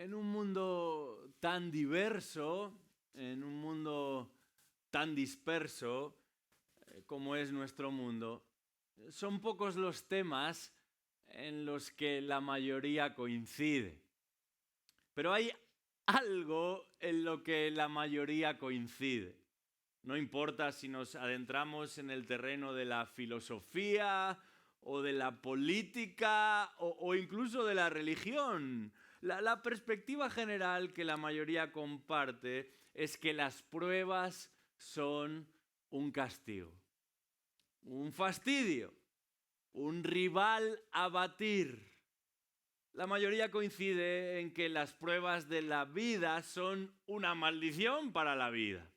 En un mundo tan diverso, en un mundo tan disperso como es nuestro mundo, son pocos los temas en los que la mayoría coincide. Pero hay algo en lo que la mayoría coincide. No importa si nos adentramos en el terreno de la filosofía o de la política o incluso de la religión. La perspectiva general que la mayoría comparte es que las pruebas son un castigo, un fastidio, un rival a batir. La mayoría coincide en que las pruebas de la vida son una maldición para la vida,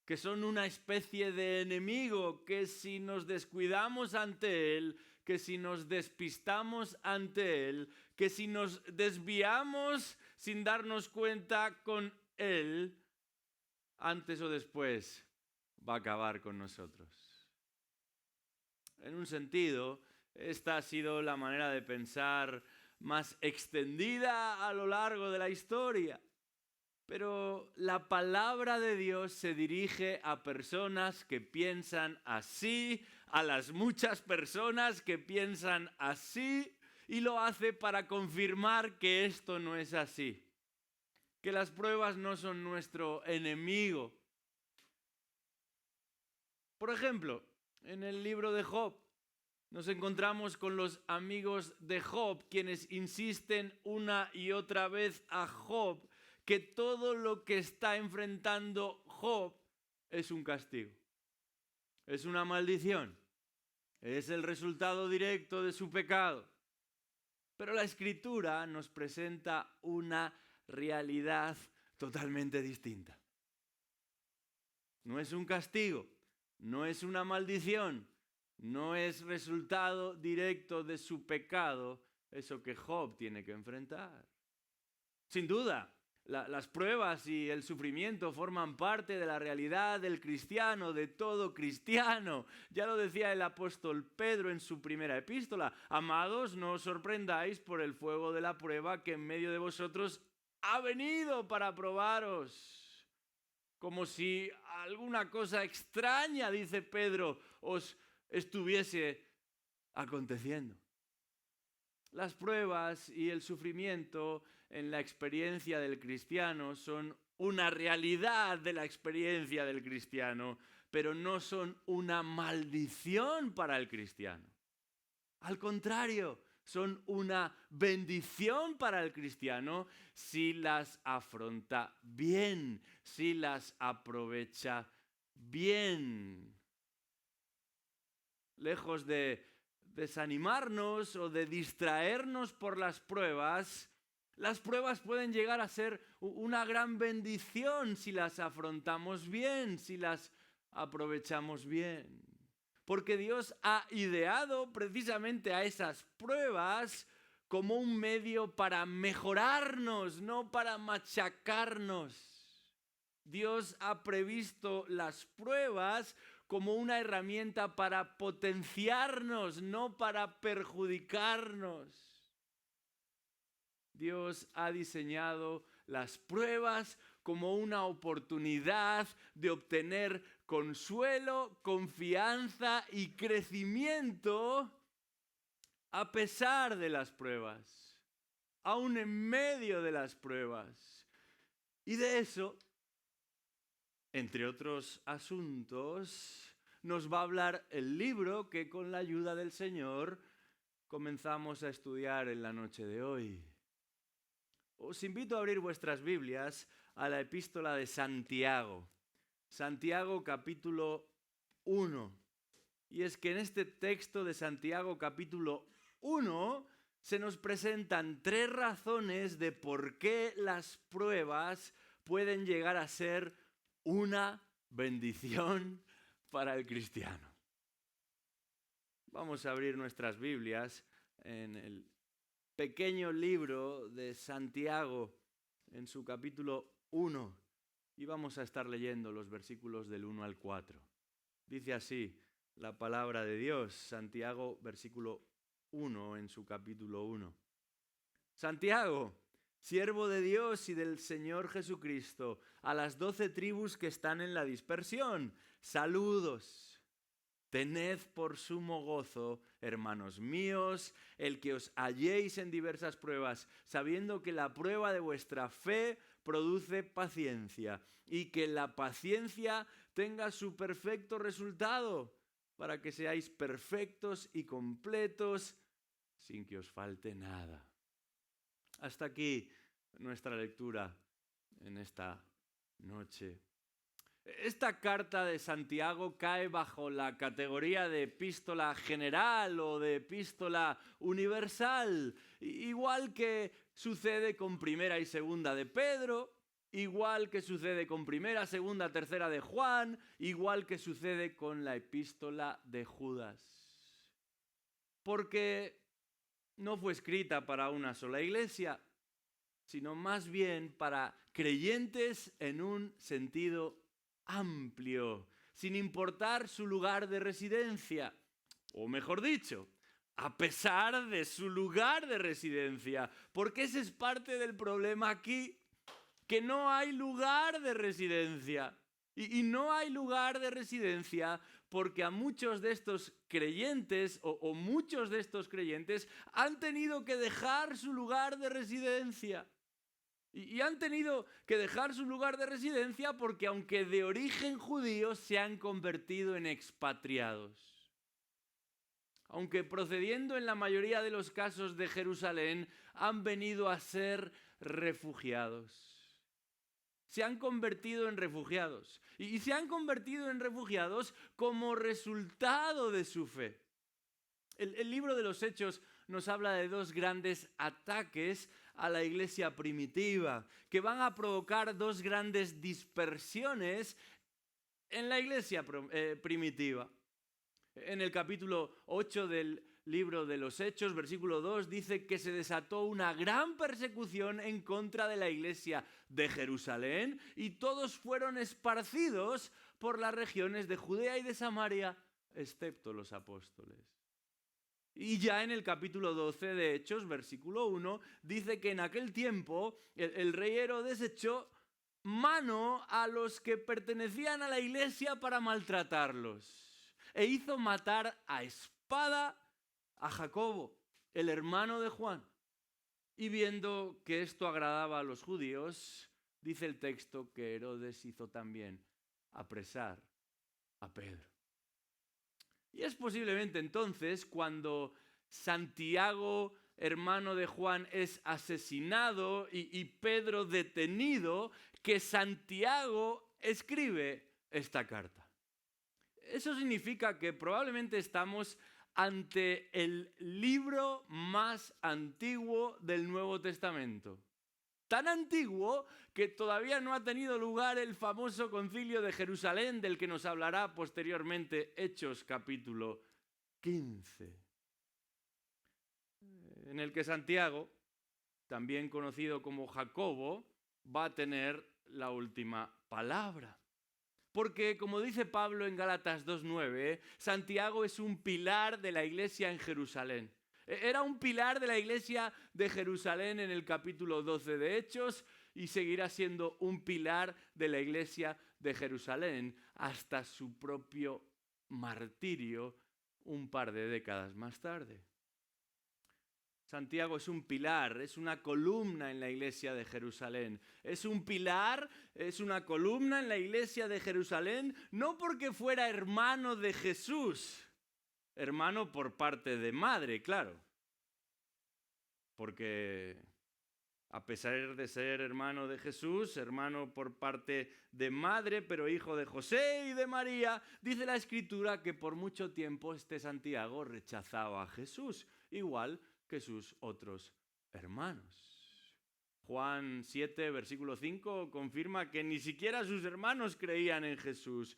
que son una especie de enemigo, que si nos descuidamos ante él, que si nos despistamos ante él, que si nos desviamos sin darnos cuenta con él, antes o después va a acabar con nosotros. En un sentido, esta ha sido la manera de pensar más extendida a lo largo de la historia. Pero la palabra de Dios se dirige a personas que piensan así, a las muchas personas que piensan así, y lo hace para confirmar que esto no es así, que las pruebas no son nuestro enemigo. Por ejemplo, en el libro de Job, nos encontramos con los amigos de Job, quienes insisten una y otra vez a Job que todo lo que está enfrentando Job es un castigo, es una maldición, es el resultado directo de su pecado. Pero la Escritura nos presenta una realidad totalmente distinta. No es un castigo, no es una maldición, no es resultado directo de su pecado eso que Job tiene que enfrentar. Sin duda, las pruebas y el sufrimiento forman parte de la realidad del cristiano, de todo cristiano. Ya lo decía el apóstol Pedro en su primera epístola. Amados, no os sorprendáis por el fuego de la prueba que en medio de vosotros ha venido para probaros. Como si alguna cosa extraña, dice Pedro, os estuviese aconteciendo. Las pruebas y el sufrimiento en la experiencia del cristiano son una realidad de la experiencia del cristiano, pero no son una maldición para el cristiano. Al contrario, son una bendición para el cristiano si las afronta bien, si las aprovecha bien. Lejos de desanimarnos o de distraernos por las pruebas pueden llegar a ser una gran bendición si las afrontamos bien, si las aprovechamos bien. Porque Dios ha ideado precisamente a esas pruebas como un medio para mejorarnos, no para machacarnos. Dios ha previsto las pruebas como una herramienta para potenciarnos, no para perjudicarnos. Dios ha diseñado las pruebas como una oportunidad de obtener consuelo, confianza y crecimiento a pesar de las pruebas, aún en medio de las pruebas. Y de eso, entre otros asuntos, nos va a hablar el libro que con la ayuda del Señor comenzamos a estudiar en la noche de hoy. Os invito a abrir vuestras Biblias a la epístola de Santiago. Santiago capítulo 1. Y es que en este texto de Santiago capítulo 1 se nos presentan 3 razones de por qué las pruebas pueden llegar a ser una bendición para el cristiano. Vamos a abrir nuestras Biblias en el pequeño libro de Santiago, en su capítulo 1, y vamos a estar leyendo los versículos del 1 al 4. Dice así la palabra de Dios, Santiago, versículo 1 en su capítulo 1. Santiago, siervo de Dios y del Señor Jesucristo, a las 12 tribus que están en la dispersión. Saludos. Tened por sumo gozo, hermanos míos, el que os halléis en diversas pruebas, sabiendo que la prueba de vuestra fe produce paciencia, y que la paciencia tenga su perfecto resultado, para que seáis perfectos y completos, sin que os falte nada. Hasta aquí nuestra lectura en esta noche. Esta carta de Santiago cae bajo la categoría de epístola general o de epístola universal, igual que sucede con primera y segunda de Pedro, igual que sucede con primera, segunda, tercera de Juan, igual que sucede con la epístola de Judas. Porque no fue escrita para una sola iglesia, sino más bien para creyentes en un sentido amplio, sin importar su lugar de residencia, o mejor dicho, a pesar de su lugar de residencia, porque ese es parte del problema aquí, que no hay lugar de residencia. Y no hay lugar de residencia porque a muchos de estos creyentes o muchos de estos creyentes han tenido que dejar su lugar de residencia. Y han tenido que dejar su lugar de residencia porque aunque de origen judío se han convertido en expatriados. Aunque procediendo en la mayoría de los casos de Jerusalén, han venido a ser refugiados. Se han convertido en refugiados. Y se han convertido en refugiados como resultado de su fe. El libro de los Hechos nos habla de dos grandes ataques a la iglesia primitiva, que van a provocar dos grandes dispersiones en la iglesia primitiva. En el capítulo 8 del libro de los Hechos, versículo 2, dice que se desató una gran persecución en contra de la iglesia de Jerusalén y todos fueron esparcidos por las regiones de Judea y de Samaria, excepto los apóstoles. Y ya en el capítulo 12 de Hechos, versículo 1, dice que en aquel tiempo el rey Herodes echó mano a los que pertenecían a la iglesia para maltratarlos. E hizo matar a espada a Jacobo, el hermano de Juan. Y viendo que esto agradaba a los judíos, dice el texto que Herodes hizo también apresar a Pedro. Y es posiblemente entonces cuando Santiago, hermano de Juan, es asesinado y Pedro detenido, que Santiago escribe esta carta. Eso significa que probablemente estamos ante el libro más antiguo del Nuevo Testamento. Tan antiguo que todavía no ha tenido lugar el famoso concilio de Jerusalén, del que nos hablará posteriormente Hechos capítulo 15. En el que Santiago, también conocido como Jacobo, va a tener la última palabra. Porque, como dice Pablo en Gálatas 2:9, Santiago es un pilar de la iglesia en Jerusalén. Era un pilar de la iglesia de Jerusalén en el capítulo 12 de Hechos y seguirá siendo un pilar de la iglesia de Jerusalén hasta su propio martirio un par de décadas más tarde. Santiago es un pilar, es una columna en la iglesia de Jerusalén. Es un pilar, es una columna en la iglesia de Jerusalén, no porque fuera hermano de Jesús, hermano por parte de madre, claro. Porque a pesar de ser hermano de Jesús, hermano por parte de madre, pero hijo de José y de María, dice la Escritura que por mucho tiempo este Santiago rechazaba a Jesús, igual que sus otros hermanos. Juan 7, versículo 5, confirma que ni siquiera sus hermanos creían en Jesús.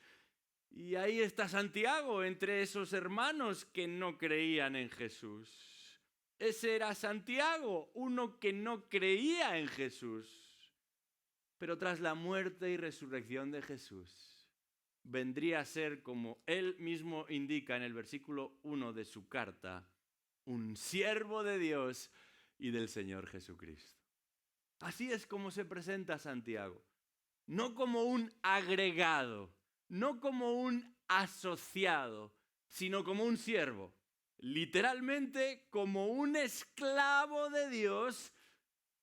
Y ahí está Santiago, entre esos hermanos que no creían en Jesús. Ese era Santiago, uno que no creía en Jesús. Pero tras la muerte y resurrección de Jesús, vendría a ser, como él mismo indica en el versículo 1 de su carta, un siervo de Dios y del Señor Jesucristo. Así es como se presenta Santiago. No como un agregado, no como un asociado, sino como un siervo. Literalmente como un esclavo de Dios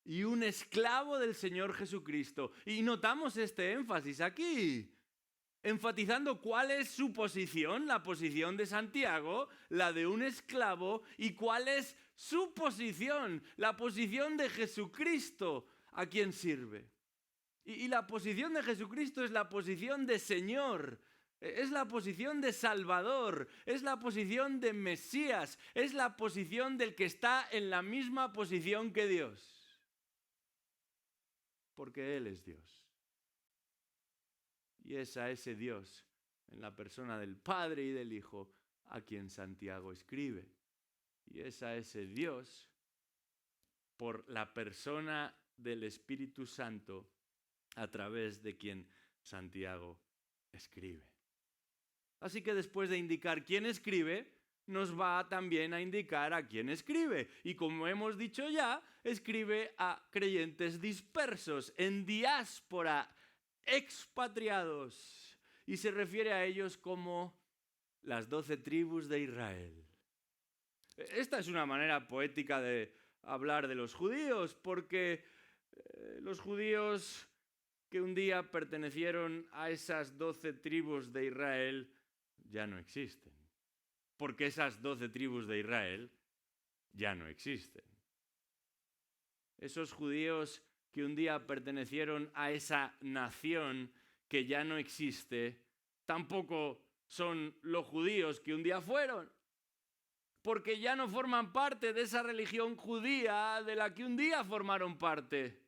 y un esclavo del Señor Jesucristo. Y notamos este énfasis aquí, enfatizando cuál es su posición, la posición de Santiago, la de un esclavo, y cuál es su posición, la posición de Jesucristo, a quien sirve. Y la posición de Jesucristo es la posición de Señor, es la posición de Salvador, es la posición de Mesías, es la posición del que está en la misma posición que Dios. Porque Él es Dios. Y es a ese Dios, en la persona del Padre y del Hijo, a quien Santiago escribe. Y es a ese Dios, por la persona del Espíritu Santo, a través de quien Santiago escribe. Así que después de indicar quién escribe, nos va también a indicar a quién escribe. Y como hemos dicho ya, escribe a creyentes dispersos, en diáspora, expatriados. Y se refiere a ellos como las 12 tribus de Israel. Esta es una manera poética de hablar de los judíos, porque los judíos que un día pertenecieron a esas 12 tribus de Israel ya no existen. Porque esas 12 tribus de Israel ya no existen. Esos judíos que un día pertenecieron a esa nación que ya no existe, tampoco son los judíos que un día fueron. Porque ya no forman parte de esa religión judía de la que un día formaron parte.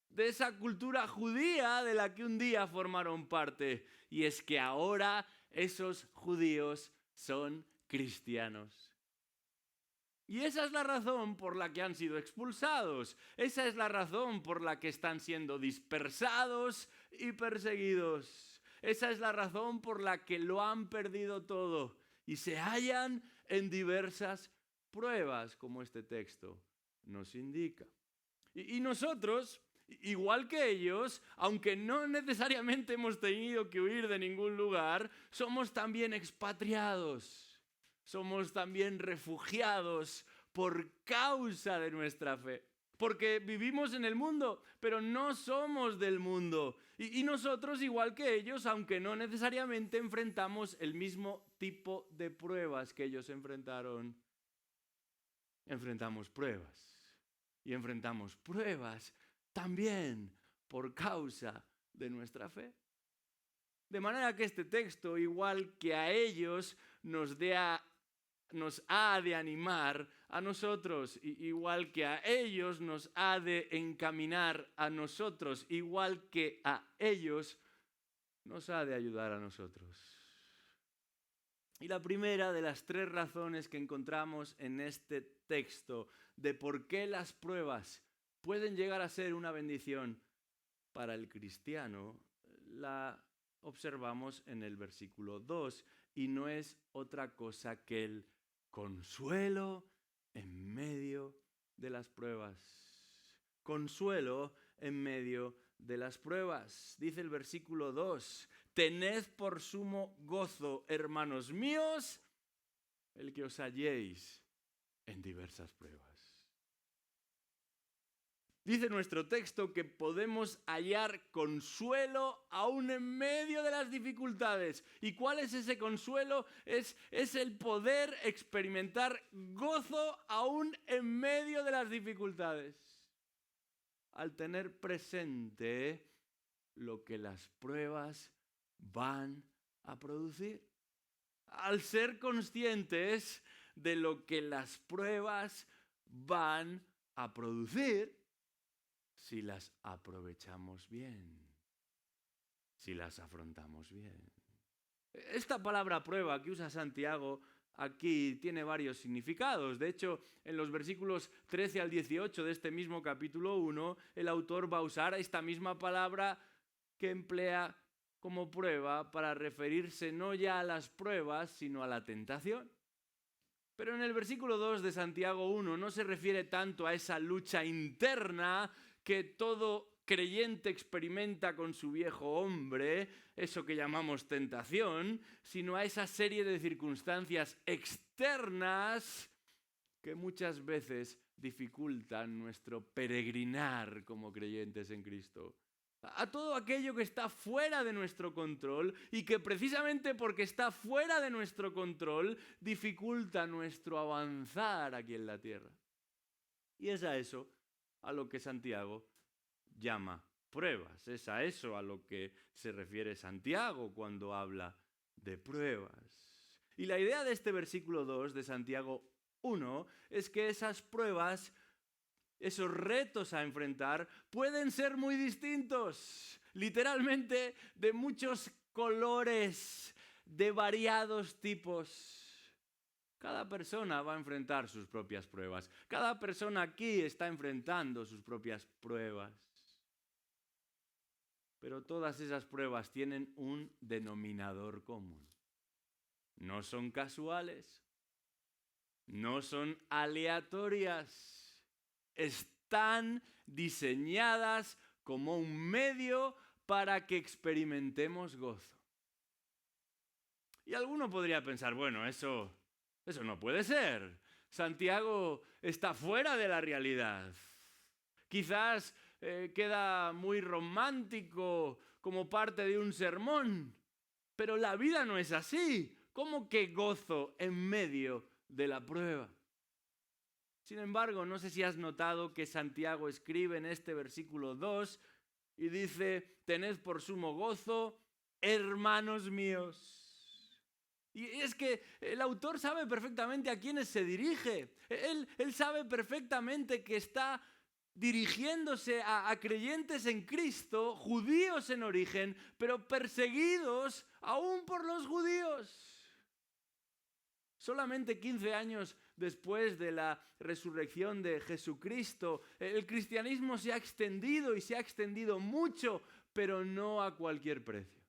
De esa cultura judía de la que un día formaron parte. Y es que ahora esos judíos son cristianos. Y esa es la razón por la que han sido expulsados. Esa es la razón por la que están siendo dispersados y perseguidos. Esa es la razón por la que lo han perdido todo y se hallan en diversas pruebas, como este texto nos indica. Y nosotros, igual que ellos, aunque no necesariamente hemos tenido que huir de ningún lugar, somos también expatriados. Somos también refugiados por causa de nuestra fe. Porque vivimos en el mundo, pero no somos del mundo. Y nosotros, igual que ellos, aunque no necesariamente enfrentamos el mismo tipo de pruebas que ellos enfrentaron, enfrentamos pruebas. Y enfrentamos pruebas también por causa de nuestra fe. De manera que este texto, igual que a ellos, nos ha de animar a nosotros, igual que a ellos nos ha de encaminar a nosotros, igual que a ellos nos ha de ayudar a nosotros. Y la primera de las 3 razones que encontramos en este texto de por qué las pruebas pueden llegar a ser una bendición para el cristiano, la observamos en el versículo 2, y no es otra cosa que el consuelo en medio de las pruebas. Consuelo en medio de las pruebas. Dice el versículo 2, tened por sumo gozo, hermanos míos, el que os halléis en diversas pruebas. Dice nuestro texto que podemos hallar consuelo aún en medio de las dificultades. ¿Y cuál es ese consuelo? Es el poder experimentar gozo aún en medio de las dificultades. Al tener presente lo que las pruebas van a producir. Al ser conscientes de lo que las pruebas van a producir, si las aprovechamos bien, si las afrontamos bien. Esta palabra prueba que usa Santiago aquí tiene varios significados. De hecho, en los versículos 13 al 18 de este mismo capítulo 1, el autor va a usar esta misma palabra que emplea como prueba para referirse no ya a las pruebas, sino a la tentación. Pero en el versículo 2 de Santiago 1 no se refiere tanto a esa lucha interna que todo creyente experimenta con su viejo hombre, eso que llamamos tentación, sino a esa serie de circunstancias externas que muchas veces dificultan nuestro peregrinar como creyentes en Cristo. A todo aquello que está fuera de nuestro control y que precisamente porque está fuera de nuestro control dificulta nuestro avanzar aquí en la tierra. Y es a eso a lo que Santiago llama pruebas. Es a eso a lo que se refiere Santiago cuando habla de pruebas. Y la idea de este versículo 2 de Santiago 1 es que esas pruebas, esos retos a enfrentar, pueden ser muy distintos, literalmente de muchos colores, de variados tipos. Cada persona va a enfrentar sus propias pruebas. Cada persona aquí está enfrentando sus propias pruebas. Pero todas esas pruebas tienen un denominador común. No son casuales, no son aleatorias. Están diseñadas como un medio para que experimentemos gozo. Y alguno podría pensar, bueno, eso no puede ser. Santiago está fuera de la realidad. Quizás queda muy romántico como parte de un sermón, pero la vida no es así. ¿Cómo que gozo en medio de la prueba? Sin embargo, no sé si has notado que Santiago escribe en este versículo 2 y dice, tened por sumo gozo, hermanos míos. Y es que el autor sabe perfectamente a quiénes se dirige. Él sabe perfectamente que está dirigiéndose a creyentes en Cristo, judíos en origen, pero perseguidos aún por los judíos. Solamente 15 años después de la resurrección de Jesucristo, el cristianismo se ha extendido y se ha extendido mucho, pero no a cualquier precio.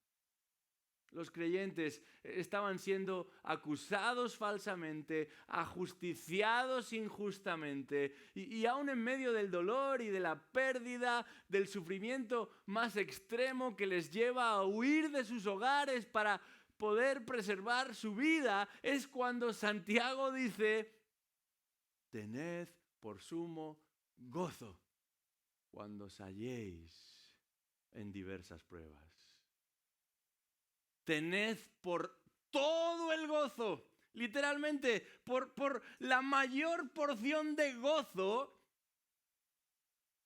Los creyentes estaban siendo acusados falsamente, ajusticiados injustamente, y aún en medio del dolor y de la pérdida, del sufrimiento más extremo que les lleva a huir de sus hogares para poder preservar su vida, es cuando Santiago dice, tened por sumo gozo cuando os halléis en diversas pruebas. Tened por todo el gozo, literalmente, por la mayor porción de gozo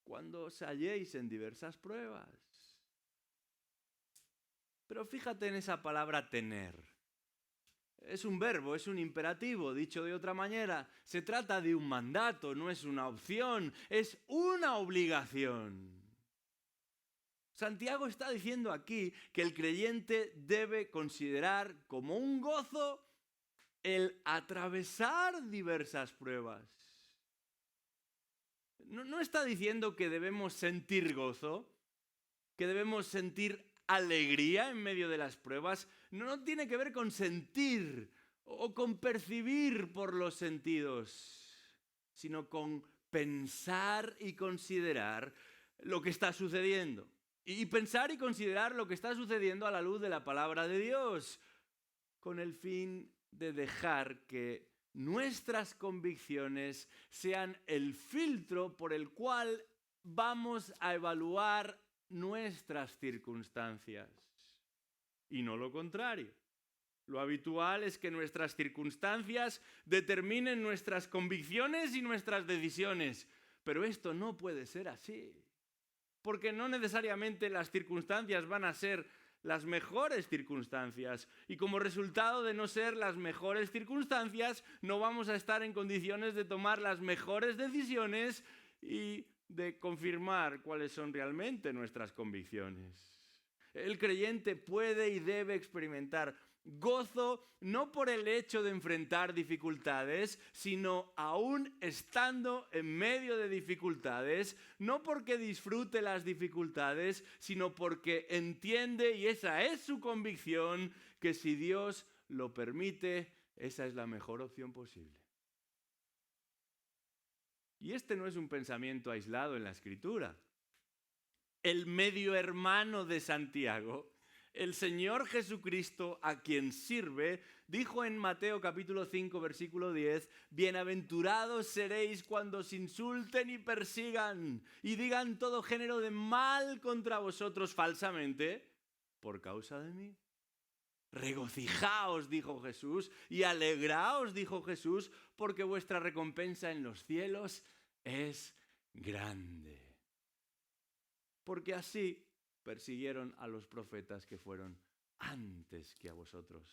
cuando os halléis en diversas pruebas. Pero fíjate en esa palabra tener. Es un verbo, es un imperativo, dicho de otra manera. Se trata de un mandato, no es una opción, es una obligación. Santiago está diciendo aquí que el creyente debe considerar como un gozo el atravesar diversas pruebas. No está diciendo que debemos sentir gozo, que debemos sentir alegría en medio de las pruebas. No tiene que ver con sentir o con percibir por los sentidos, sino con pensar y considerar lo que está sucediendo. Y pensar y considerar lo que está sucediendo a la luz de la palabra de Dios, con el fin de dejar que nuestras convicciones sean el filtro por el cual vamos a evaluar nuestras circunstancias. Y no lo contrario. Lo habitual es que nuestras circunstancias determinen nuestras convicciones y nuestras decisiones. Pero esto no puede ser así. Porque no necesariamente las circunstancias van a ser las mejores circunstancias. Y como resultado de no ser las mejores circunstancias, no vamos a estar en condiciones de tomar las mejores decisiones y de confirmar cuáles son realmente nuestras convicciones. El creyente puede y debe experimentar gozo no por el hecho de enfrentar dificultades, sino aún estando en medio de dificultades, no porque disfrute las dificultades, sino porque entiende, y esa es su convicción, que si Dios lo permite, esa es la mejor opción posible. Y este no es un pensamiento aislado en la Escritura. el medio hermano de Santiago, el Señor Jesucristo, a quien sirve, dijo en Mateo capítulo 5, versículo 10, bienaventurados seréis cuando os insulten y persigan y digan todo género de mal contra vosotros falsamente por causa de mí. Regocijaos, dijo Jesús, y alegraos, dijo Jesús, porque vuestra recompensa en los cielos es grande. Porque así persiguieron a los profetas que fueron antes que a vosotros.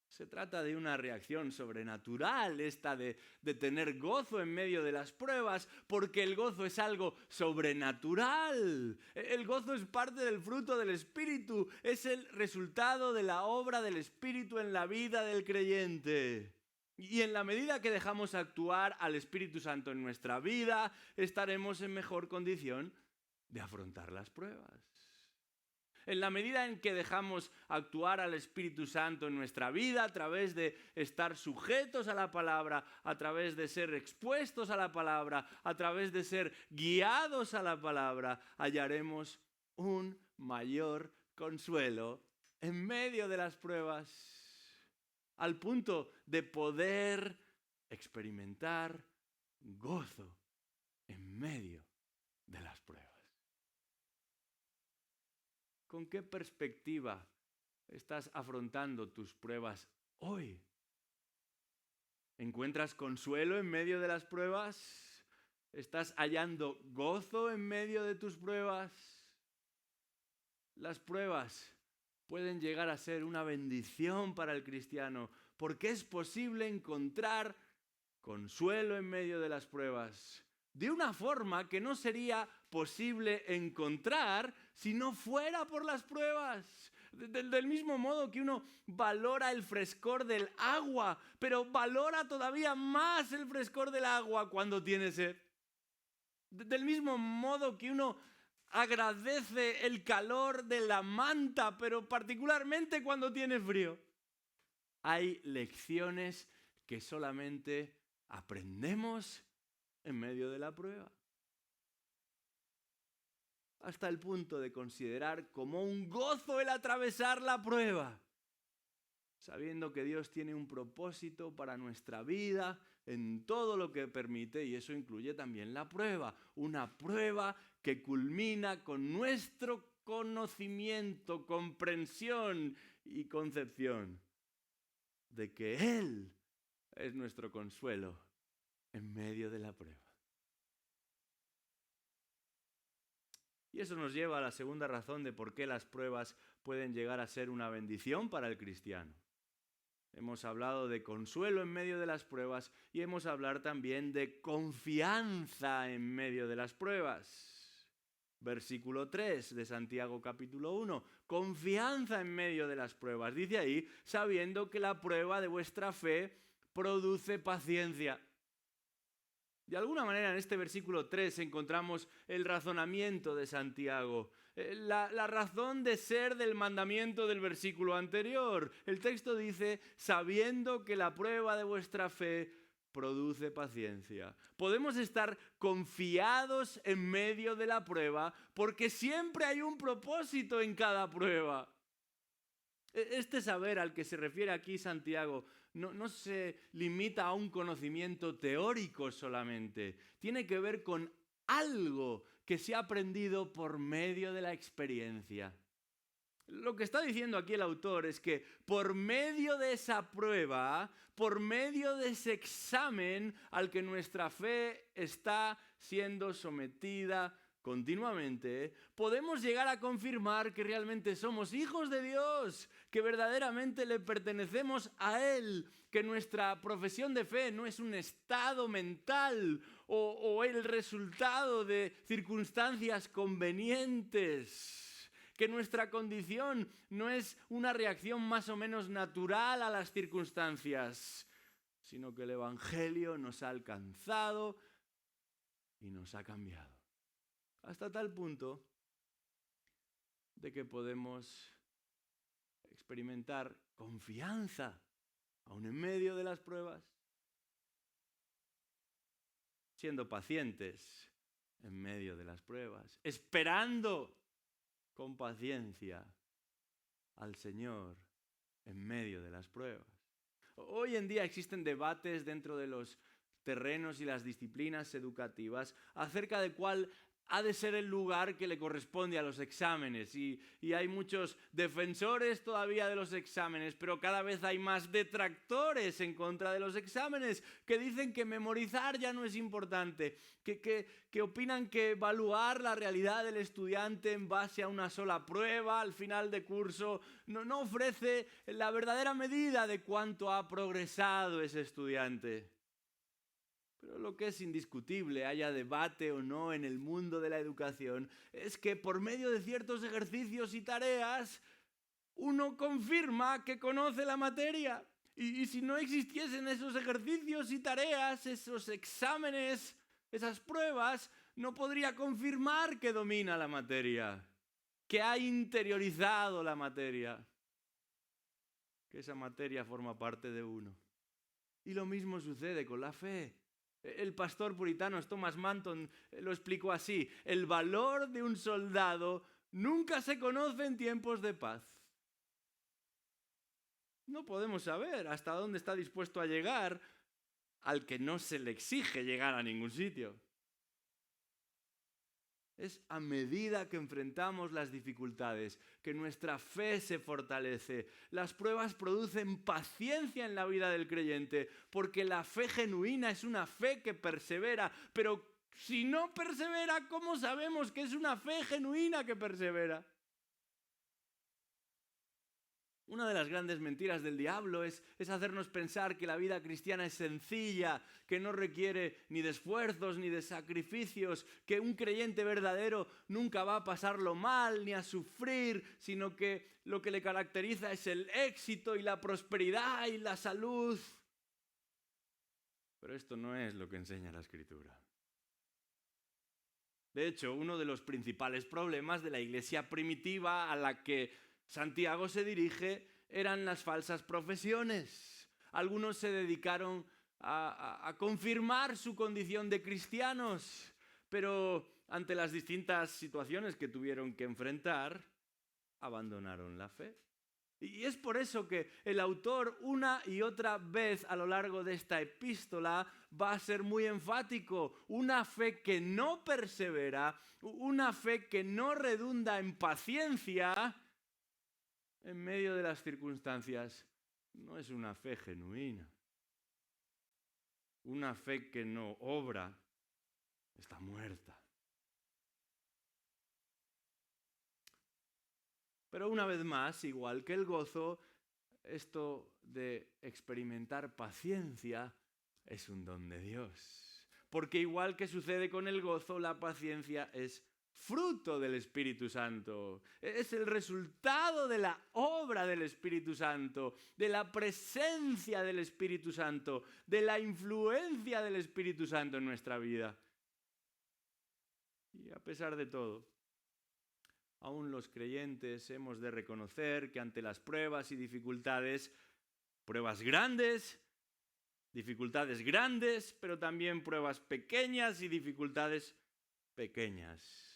Se trata de una reacción sobrenatural, esta de tener gozo en medio de las pruebas, porque el gozo es algo sobrenatural. El gozo es parte del fruto del Espíritu, es el resultado de la obra del Espíritu en la vida del creyente. Y en la medida que dejamos actuar al Espíritu Santo en nuestra vida, estaremos en mejor condición de afrontar las pruebas. En la medida en que dejamos actuar al Espíritu Santo en nuestra vida, a través de estar sujetos a la palabra, a través de ser expuestos a la palabra, a través de ser guiados a la palabra, hallaremos un mayor consuelo en medio de las pruebas, al punto de poder experimentar gozo en medio de las pruebas. ¿Con qué perspectiva estás afrontando tus pruebas hoy? ¿Encuentras consuelo en medio de las pruebas? ¿Estás hallando gozo en medio de tus pruebas? Las pruebas pueden llegar a ser una bendición para el cristiano, porque es posible encontrar consuelo en medio de las pruebas, de una forma que no sería posible encontrar si no fuera por las pruebas. Del mismo modo que uno valora el frescor del agua, pero valora todavía más el frescor del agua cuando tiene sed. Del mismo modo que uno agradece el calor de la manta, pero particularmente cuando tiene frío. Hay lecciones que solamente aprendemos en medio de la prueba. Hasta el punto de considerar como un gozo el atravesar la prueba, sabiendo que Dios tiene un propósito para nuestra vida en todo lo que permite, y eso incluye también la prueba, una prueba que culmina con nuestro conocimiento, comprensión y concepción de que Él es nuestro consuelo en medio de la prueba. Y eso nos lleva a la segunda razón de por qué las pruebas pueden llegar a ser una bendición para el cristiano. Hemos hablado de consuelo en medio de las pruebas y hemos hablado también de confianza en medio de las pruebas. Versículo 3 de Santiago capítulo 1. Confianza en medio de las pruebas. Dice ahí, sabiendo que la prueba de vuestra fe produce paciencia. De alguna manera en este versículo 3 encontramos el razonamiento de Santiago, la razón de ser del mandamiento del versículo anterior. El texto dice, sabiendo que la prueba de vuestra fe produce paciencia. Podemos estar confiados en medio de la prueba porque siempre hay un propósito en cada prueba. Este saber al que se refiere aquí Santiago no se limita a un conocimiento teórico solamente. Tiene que ver con algo que se ha aprendido por medio de la experiencia. Lo que está diciendo aquí el autor es que por medio de esa prueba, por medio de ese examen al que nuestra fe está siendo sometida continuamente, podemos llegar a confirmar que realmente somos hijos de Dios, que verdaderamente le pertenecemos a Él, que nuestra profesión de fe no es un estado mental o el resultado de circunstancias convenientes, que nuestra condición no es una reacción más o menos natural a las circunstancias, sino que el Evangelio nos ha alcanzado y nos ha cambiado. Hasta tal punto de que podemos experimentar confianza, aún en medio de las pruebas, siendo pacientes en medio de las pruebas, esperando con paciencia al Señor en medio de las pruebas. Hoy en día existen debates dentro de los terrenos y las disciplinas educativas acerca de cuál ha de ser el lugar que le corresponde a los exámenes. Y hay muchos defensores todavía de los exámenes, pero cada vez hay más detractores en contra de los exámenes que dicen que memorizar ya no es importante, que opinan que evaluar la realidad del estudiante en base a una sola prueba al final de curso no ofrece la verdadera medida de cuánto ha progresado ese estudiante. Pero lo que es indiscutible, haya debate o no en el mundo de la educación, es que por medio de ciertos ejercicios y tareas, uno confirma que conoce la materia. Y si no existiesen esos ejercicios y tareas, esos exámenes, esas pruebas, no podría confirmar que domina la materia, que ha interiorizado la materia, que esa materia forma parte de uno. Y lo mismo sucede con la fe. El pastor puritano Thomas Manton lo explicó así: el valor de un soldado nunca se conoce en tiempos de paz. No podemos saber hasta dónde está dispuesto a llegar al que no se le exige llegar a ningún sitio. Es a medida que enfrentamos las dificultades que nuestra fe se fortalece. Las pruebas producen paciencia en la vida del creyente, porque la fe genuina es una fe que persevera. Pero si no persevera, ¿cómo sabemos que es una fe genuina que persevera? Una de las grandes mentiras del diablo es hacernos pensar que la vida cristiana es sencilla, que no requiere ni de esfuerzos ni de sacrificios, que un creyente verdadero nunca va a pasarlo mal ni a sufrir, sino que lo que le caracteriza es el éxito y la prosperidad y la salud. Pero esto no es lo que enseña la Escritura. De hecho, uno de los principales problemas de la iglesia primitiva a la que Santiago se dirige eran las falsas profesiones. Algunos se dedicaron a confirmar su condición de cristianos, pero ante las distintas situaciones que tuvieron que enfrentar, abandonaron la fe. Y es por eso que el autor una y otra vez a lo largo de esta epístola va a ser muy enfático. Una fe que no persevera, una fe que no redunda en paciencia en medio de las circunstancias, no es una fe genuina. Una fe que no obra está muerta. Pero una vez más, igual que el gozo, esto de experimentar paciencia es un don de Dios. Porque igual que sucede con el gozo, la paciencia es fruto del Espíritu Santo. Es el resultado de la obra del Espíritu Santo, de la presencia del Espíritu Santo, de la influencia del Espíritu Santo en nuestra vida. Y a pesar de todo, aún los creyentes hemos de reconocer que ante las pruebas y dificultades, pruebas grandes, dificultades grandes, pero también pruebas pequeñas y dificultades pequeñas,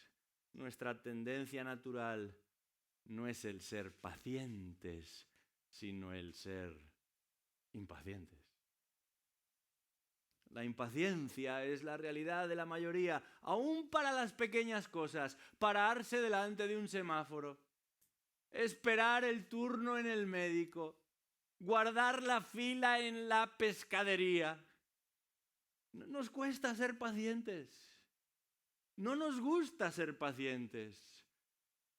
nuestra tendencia natural no es el ser pacientes, sino el ser impacientes. La impaciencia es la realidad de la mayoría, aún para las pequeñas cosas. Pararse delante de un semáforo, esperar el turno en el médico, guardar la fila en la pescadería. Nos cuesta ser pacientes. No nos gusta ser pacientes,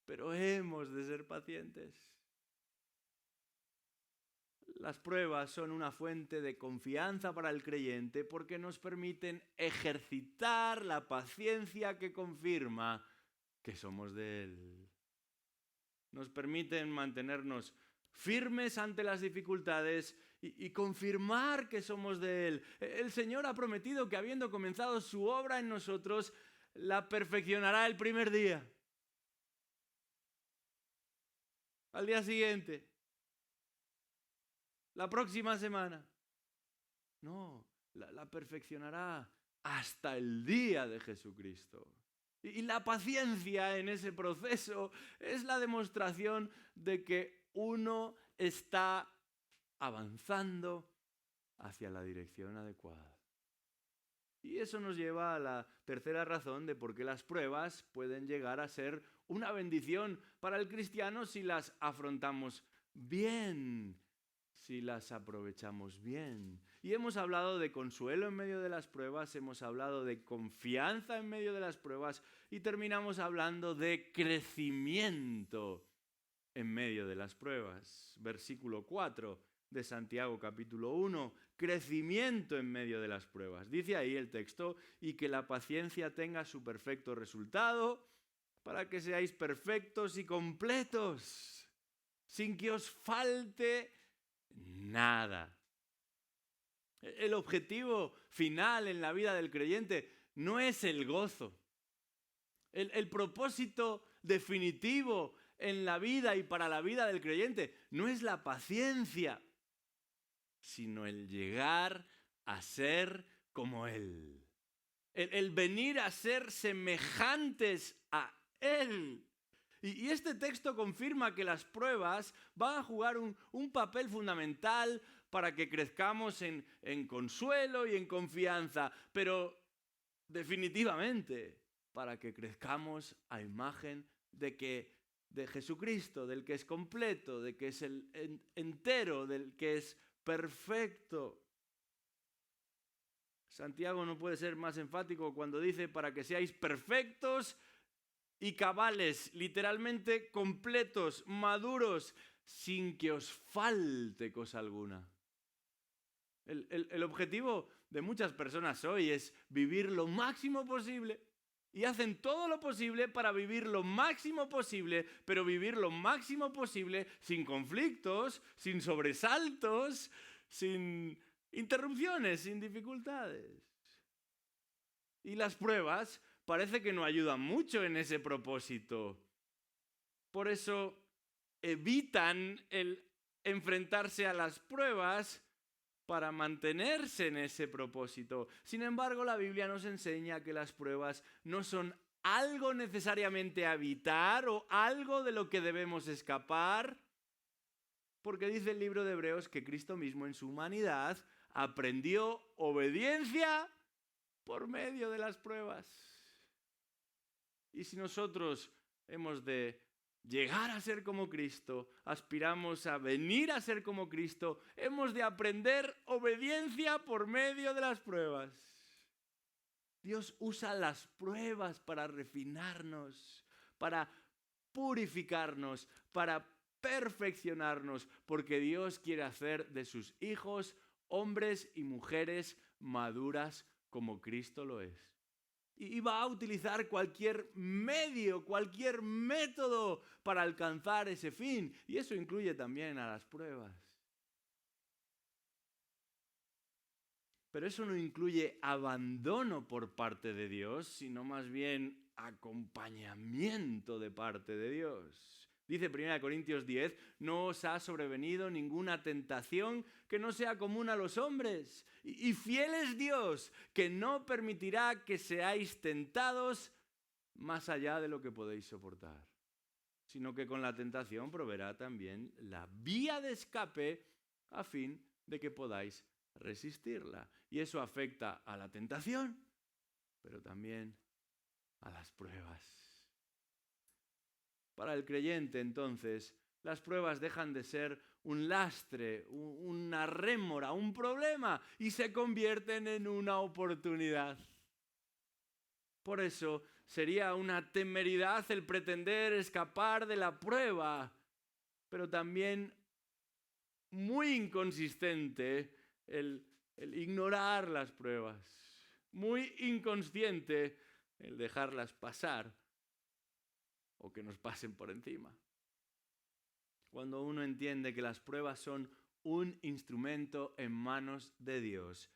pero hemos de ser pacientes. Las pruebas son una fuente de confianza para el creyente porque nos permiten ejercitar la paciencia que confirma que somos de Él. Nos permiten mantenernos firmes ante las dificultades y confirmar que somos de Él. El Señor ha prometido que habiendo comenzado su obra en nosotros, la perfeccionará el primer día. Al día siguiente. La próxima semana. No, la perfeccionará hasta el día de Jesucristo. Y la paciencia en ese proceso es la demostración de que uno está avanzando hacia la dirección adecuada. Y eso nos lleva a la tercera razón de por qué las pruebas pueden llegar a ser una bendición para el cristiano si las afrontamos bien, si las aprovechamos bien. Y hemos hablado de consuelo en medio de las pruebas, hemos hablado de confianza en medio de las pruebas y terminamos hablando de crecimiento en medio de las pruebas. Versículo 4 de Santiago capítulo 1, crecimiento en medio de las pruebas. Dice ahí el texto, y que la paciencia tenga su perfecto resultado para que seáis perfectos y completos, sin que os falte nada. El objetivo final en la vida del creyente no es el gozo. El propósito definitivo en la vida y para la vida del creyente no es la paciencia, sino el llegar a ser como Él. El venir a ser semejantes a Él. Y este texto confirma que las pruebas van a jugar un papel fundamental para que crezcamos en consuelo y en confianza, pero definitivamente para que crezcamos a imagen de Jesucristo, del que es completo, de que es el entero, del que es perfecto. Santiago no puede ser más enfático cuando dice para que seáis perfectos y cabales, literalmente completos, maduros, sin que os falte cosa alguna. El objetivo de muchas personas hoy es vivir lo máximo posible y hacen todo lo posible para vivir lo máximo posible, pero vivir lo máximo posible sin conflictos, sin sobresaltos, sin interrupciones, sin dificultades. Y las pruebas parece que no ayudan mucho en ese propósito. Por eso evitan el enfrentarse a las pruebas para mantenerse en ese propósito. Sin embargo, la Biblia nos enseña que las pruebas no son algo necesariamente a evitar o algo de lo que debemos escapar, porque dice el libro de Hebreos que Cristo mismo en su humanidad aprendió obediencia por medio de las pruebas. Y si nosotros hemos de llegar a ser como Cristo, aspiramos a venir a ser como Cristo, hemos de aprender obediencia por medio de las pruebas. Dios usa las pruebas para refinarnos, para purificarnos, para perfeccionarnos, porque Dios quiere hacer de sus hijos hombres y mujeres maduras como Cristo lo es. Y va a utilizar cualquier medio, cualquier método para alcanzar ese fin. Y eso incluye también a las pruebas. Pero eso no incluye abandono por parte de Dios, sino más bien acompañamiento de parte de Dios. Dice 1 Corintios 10, no os ha sobrevenido ninguna tentación que no sea común a los hombres. Y fiel es Dios, que no permitirá que seáis tentados más allá de lo que podéis soportar, sino que con la tentación proveerá también la vía de escape a fin de que podáis resistirla. Y eso afecta a la tentación, pero también a las pruebas. Para el creyente, entonces, las pruebas dejan de ser un lastre, una rémora, un problema, y se convierten en una oportunidad. Por eso sería una temeridad el pretender escapar de la prueba, pero también muy inconsistente el ignorar las pruebas, muy inconsciente el dejarlas pasar o que nos pasen por encima. Cuando uno entiende que las pruebas son un instrumento en manos de Dios,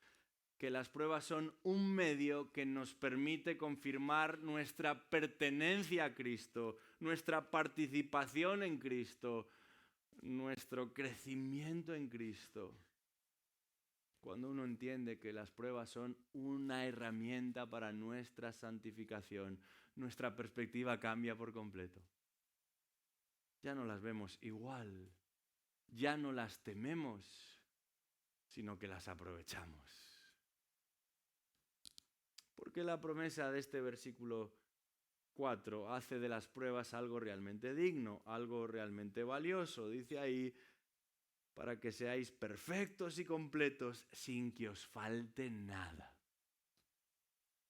que las pruebas son un medio que nos permite confirmar nuestra pertenencia a Cristo, nuestra participación en Cristo, nuestro crecimiento en Cristo. cuando uno entiende que las pruebas son una herramienta para nuestra santificación, nuestra perspectiva cambia por completo. Ya no las vemos igual, ya no las tememos, sino que las aprovechamos. Porque la promesa de este versículo 4 hace de las pruebas algo realmente digno, algo realmente valioso. Dice ahí, para que seáis perfectos y completos sin que os falte nada.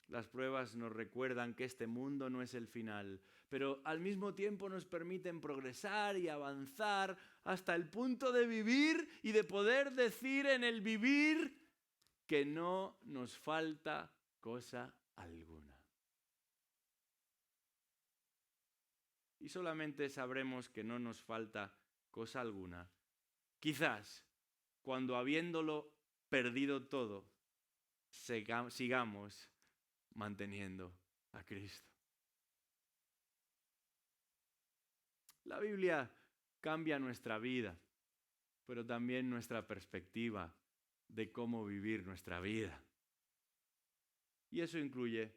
Las pruebas nos recuerdan que este mundo no es el final, pero al mismo tiempo nos permiten progresar y avanzar hasta el punto de vivir y de poder decir en el vivir que no nos falta cosa alguna. Y solamente sabremos que no nos falta cosa alguna, quizás cuando habiéndolo perdido todo, sigamos manteniendo a Cristo. La Biblia cambia nuestra vida, pero también nuestra perspectiva de cómo vivir nuestra vida. Y eso incluye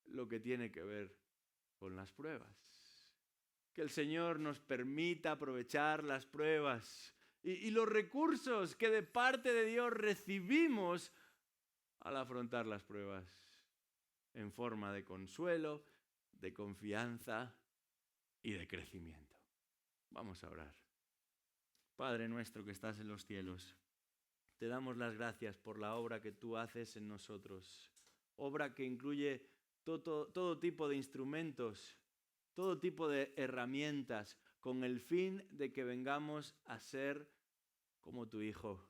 lo que tiene que ver con las pruebas. Que el Señor nos permita aprovechar las pruebas y los recursos que de parte de Dios recibimos al afrontar las pruebas en forma de consuelo, de confianza y de crecimiento. Vamos a orar. Padre nuestro que estás en los cielos, te damos las gracias por la obra que tú haces en nosotros, obra que incluye todo tipo de instrumentos, todo tipo de herramientas, con el fin de que vengamos a ser como tu Hijo,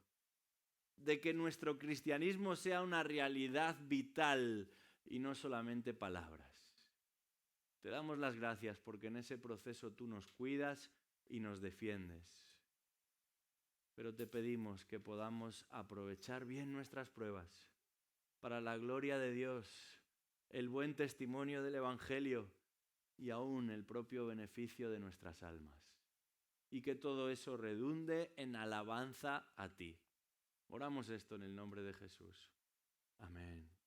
de que nuestro cristianismo sea una realidad vital y no solamente palabras. Te damos las gracias porque en ese proceso tú nos cuidas y nos defiendes. Pero te pedimos que podamos aprovechar bien nuestras pruebas para la gloria de Dios, el buen testimonio del Evangelio y aún el propio beneficio de nuestras almas. Y que todo eso redunde en alabanza a ti. Oramos esto en el nombre de Jesús. Amén.